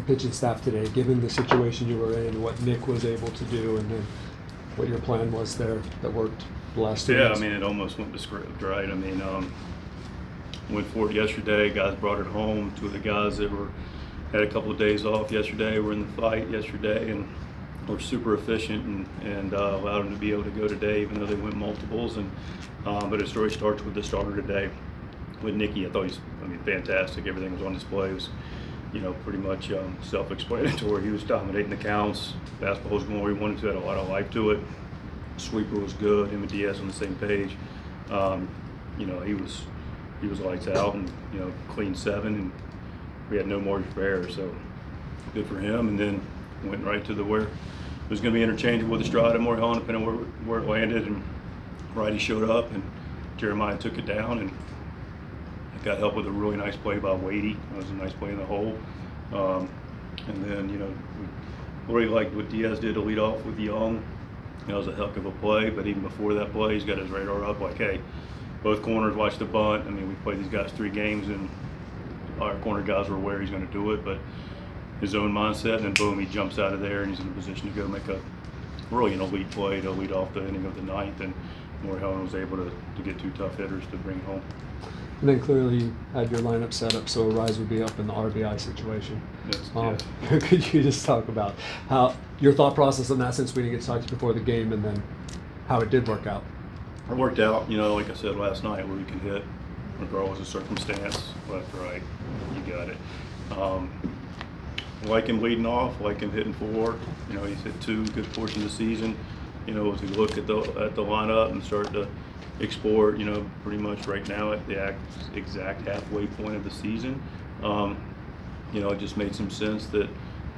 pitching staff today, given the situation you were in, what Nick was able to do, and then what your plan was there that worked the last 2 Yeah, weeks? I mean, it almost went to script, right? I mean, went for it yesterday. Guys brought it home. Two of the guys that had a couple of days off yesterday were in the fight yesterday, and were super efficient and allowed them to be able to go today, even though they went multiples. And but the story starts with the starter today, with Nicky. I thought he's, fantastic. Everything was on display. It was, pretty much self-explanatory. He was dominating the counts. Basketball was going where he wanted to. Had a lot of life to it. Sweeper was good. Him and Diaz on the same page. He was lights out, and clean 7, and we had no margin for error. So good for him. And then went right to where it was going to be interchangeable with Estrada and Morejon, depending on where it landed. And Righty showed up, and Jeremiah took it down, and I got help with a really nice play by Wadey. That was a nice play in the hole. And then, we really liked what Diaz did to lead off with Young. That was a heck of a play, but even before that play, he's got his radar up like, hey, both corners watch the bunt. I mean, we played these guys 3 games, and our corner guys were aware he's going to do it, but his own mindset, and then boom, he jumps out of there, and he's in a position to go make a really an elite play to lead off the inning of the 9th, and Morejon was able to get 2 tough hitters to bring home. And then clearly you had your lineup set up so Rise would be up in the RBI situation. Yes. Could you just talk about how your thought process on that, since we didn't get to talk to you before the game, and then how it did work out? It worked out, like I said last night, where you can hit regardless of circumstance, left, right, you got it. Like him leading off, like him hitting 4. He's hit 2 good portions of the season. As we look at the lineup and start to explore, pretty much right now at the exact halfway point of the season, it just made some sense that,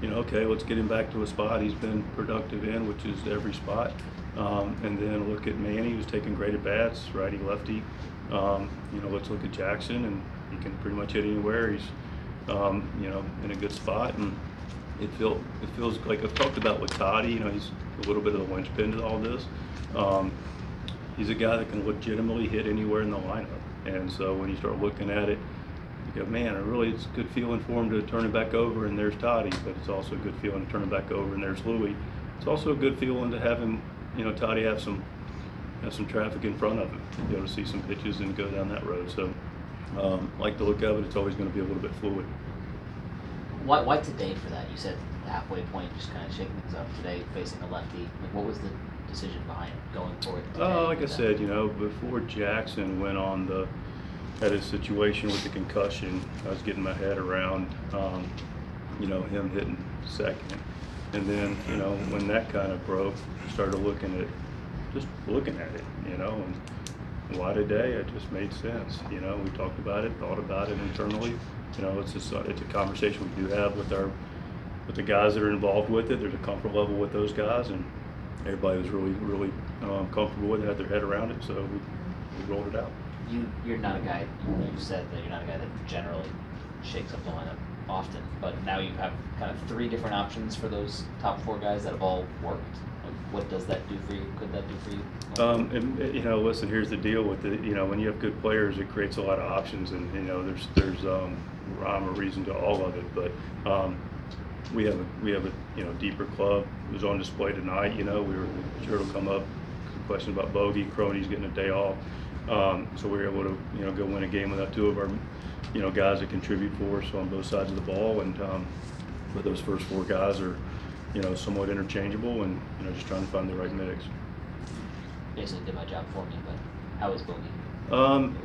okay, let's get him back to a spot he's been productive in, which is every spot. And then look at Manny, who's taking great at bats, righty, lefty. Let's look at Jackson, and he can pretty much hit anywhere. He's, in a good spot, and it feels like I've talked about with Toddy. He's a little bit of the linchpin to all this. He's a guy that can legitimately hit anywhere in the lineup, and so when you start looking at it, you go, man, it's a good feeling for him to turn it back over, and there's Toddy, but it's also a good feeling to turn it back over, and there's Louie. It's also a good feeling to have him, Toddy have some traffic in front of him, to be able to see some pitches and go down that road. So, like the look of it, it's always going to be a little bit fluid. Why today for that? You said the halfway point, just kind of shaking things up today, facing a lefty. What was the decision behind going for it today? Like I said, before Jackson went on had a situation with the concussion, I was getting my head around, him hitting second. And then, when that kind of broke, started looking at it, and why today? It just made sense. We talked about it, thought about it internally. It's a conversation we do have with the guys that are involved with it. There's a comfort level with those guys, and everybody was really, really comfortable with it, had their head around it, so we rolled it out. You're not a guy, you said that you're not a guy that generally shakes up the lineup often, but now you have kind of 3 different options for those top 4 guys that have all worked. What does that do for you? Could that do for you? Listen, here's the deal with it. When you have good players, it creates a lot of options, and there's rhyme or reason to all of it. But we have a deeper club. It was on display tonight. We were sure it'll come up. Some questions about Bogey, Crony's getting a day off, so we were able to go win a game without 2 of our guys that contribute for us on both sides of the ball, and but those first 4 guys are somewhat interchangeable, and just trying to find the right mix. Basically did my job for me, but how is Bogey?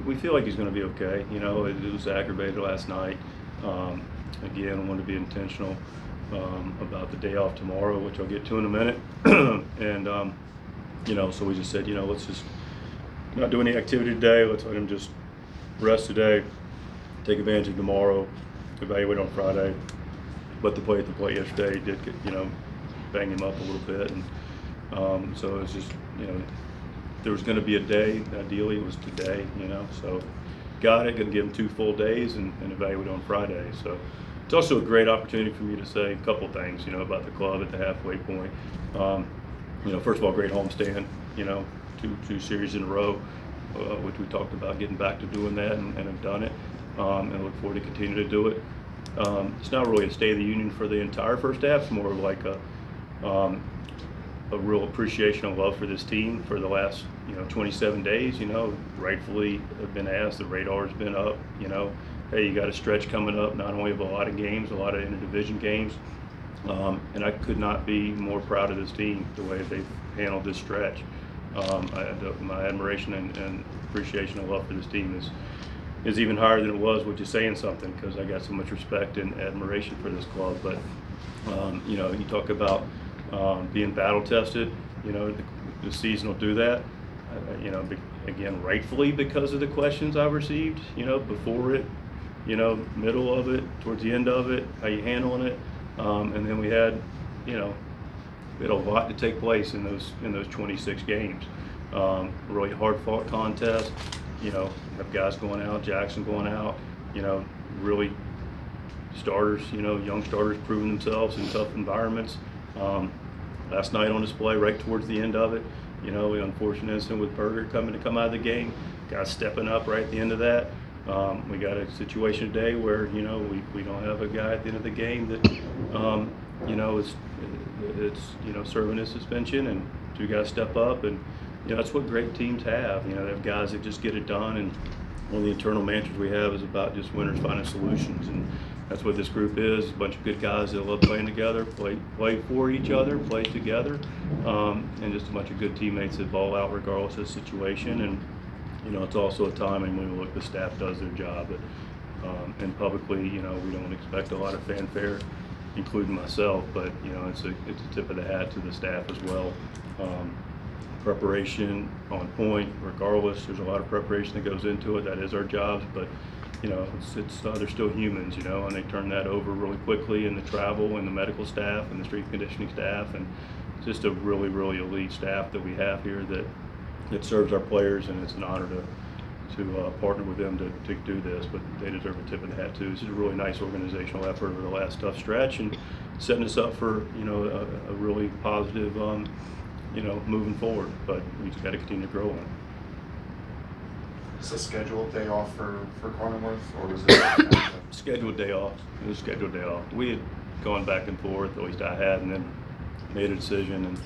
We feel like he's going to be okay. It was aggravated last night. Again, I want to be intentional about the day off tomorrow, which I'll get to in a minute. And so we just said, let's just not do any activity today. Let's let him just rest today, take advantage of tomorrow, evaluate on Friday. But the play at the plate yesterday did get, bang him up a little bit, and so it's just, there was going to be a day. Ideally, it was today, So got it. Going to give him 2 full days and evaluate on Friday. So it's also a great opportunity for me to say a couple things, about the club at the halfway point. First of all, great homestand. Two series in a row, which we talked about getting back to doing that, and have done it, and look forward to continue to do it. it's not really a State of the Union for the entire first half. It's more like a real appreciation and love for this team for the last 27 days. Rightfully have been asked, the radar's been up. Hey, you got a stretch coming up, not only of a lot of games, a lot of interdivision games, and I could not be more proud of this team, the way they've handled this stretch. My admiration and appreciation and love for this team is even higher than it was with just saying something, because I got so much respect and admiration for this club. But you talk about being battle tested. The season will do that. Again, rightfully, because of the questions I've received. Before it, middle of it, towards the end of it, how you handling it, and then we had a lot to take place in those 26 games. Really hard fought contest. Have guys going out, Jackson going out. Really starters, young starters proving themselves in tough environments. Last night on display, right towards the end of it, the unfortunate incident with Berger coming out of the game, guys stepping up right at the end of that. We got a situation today where we don't have a guy at the end of the game that it's serving his suspension, and two guys step up, and that's what great teams have. They have guys that just get it done, and one of the internal mantras we have is about just winners finding solutions, and that's what this group is. A bunch of good guys that love playing together, play for each other, play together, and just a bunch of good teammates that ball out regardless of the situation. And it's also a time when the staff does their job. And publicly, we don't expect a lot of fanfare, including myself, but it's a tip of the hat to the staff as well. Preparation on point, regardless. There's a lot of preparation that goes into it. That is our jobs, but they're still humans, and they turn that over really quickly in the travel and the medical staff and the strength conditioning staff, and just a really, really elite staff that we have here that serves our players, and it's an honor to partner with them to do this. But they deserve a tip of the hat too. This is a really nice organizational effort over the last tough stretch, and setting us up for a really positive moving forward. But we just got to continue to grow on it. Is a scheduled day off for Cronenworth, or was it scheduled day off? It was a scheduled day off. We had gone back and forth, at least I had, and then made a decision, and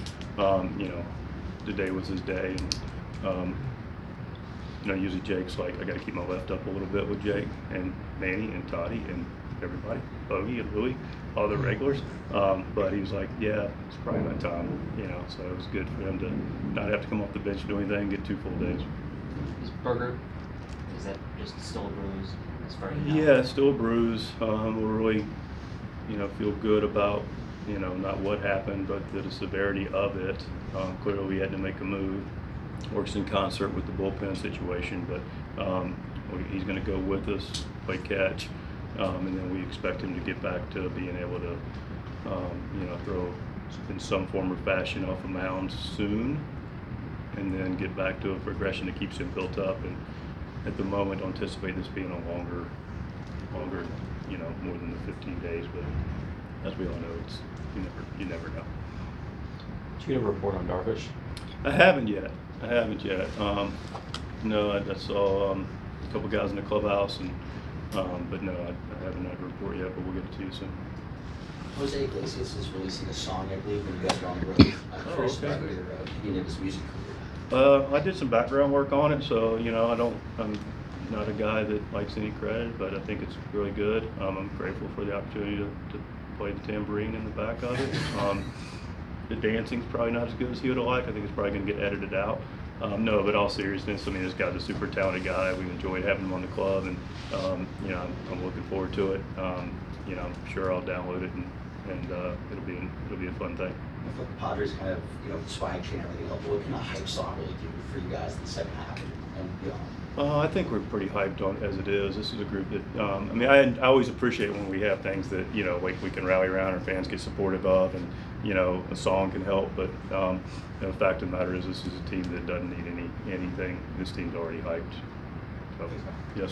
today was his day. And usually Jake's like, I got to keep my left up a little bit with Jake and Manny and Toddy and everybody, Bogey and Louie, all the regulars. But he was like, yeah, it's probably my time. So it was good for him to not have to come off the bench and do anything, get 2 full days. Is Berger, is that just still a bruise as far as Yeah, still a bruise. We're really, feel good about, not what happened, but the severity of it. Clearly we had to make a move. Works in concert with the bullpen situation, but he's going to go with us, play catch, and then we expect him to get back to being able to, throw in some form or fashion off a mound soon, and then get back to a progression that keeps him built up. And at the moment, don't anticipate this being a longer, more than the 15 days. But as we all know, it's you never know. Did you get a report on Darvish? I haven't yet. No, I saw a couple guys in the clubhouse, and but no, I haven't had a report yet. But we'll get it to you soon. Jose Iglesias is releasing a song, I believe, when you guys are on the road. I'm curious okay. about your beginning of his music career. I did some background work on it, so I'm not a guy that likes any credit, but I think it's really good. I'm grateful for the opportunity to play the tambourine in the back of it. The dancing's probably not as good as he would have liked. I think it's probably going to get edited out. No, but all seriousness, this guy's a super talented guy. We've enjoyed having him on the club, and I'm looking forward to it. I'm sure I'll download it, and it'll be a fun thing. I thought the Padres kind of, swag chain and everything up. What can a hype song really do for you guys in the second half and beyond? I think we're pretty hyped on as it is. This is a group that, I always appreciate when we have things that, we can rally around, our fans get supportive of, and, a song can help. But the fact of the matter is, this is a team that doesn't need anything. This team's already hyped. So, yes, sir.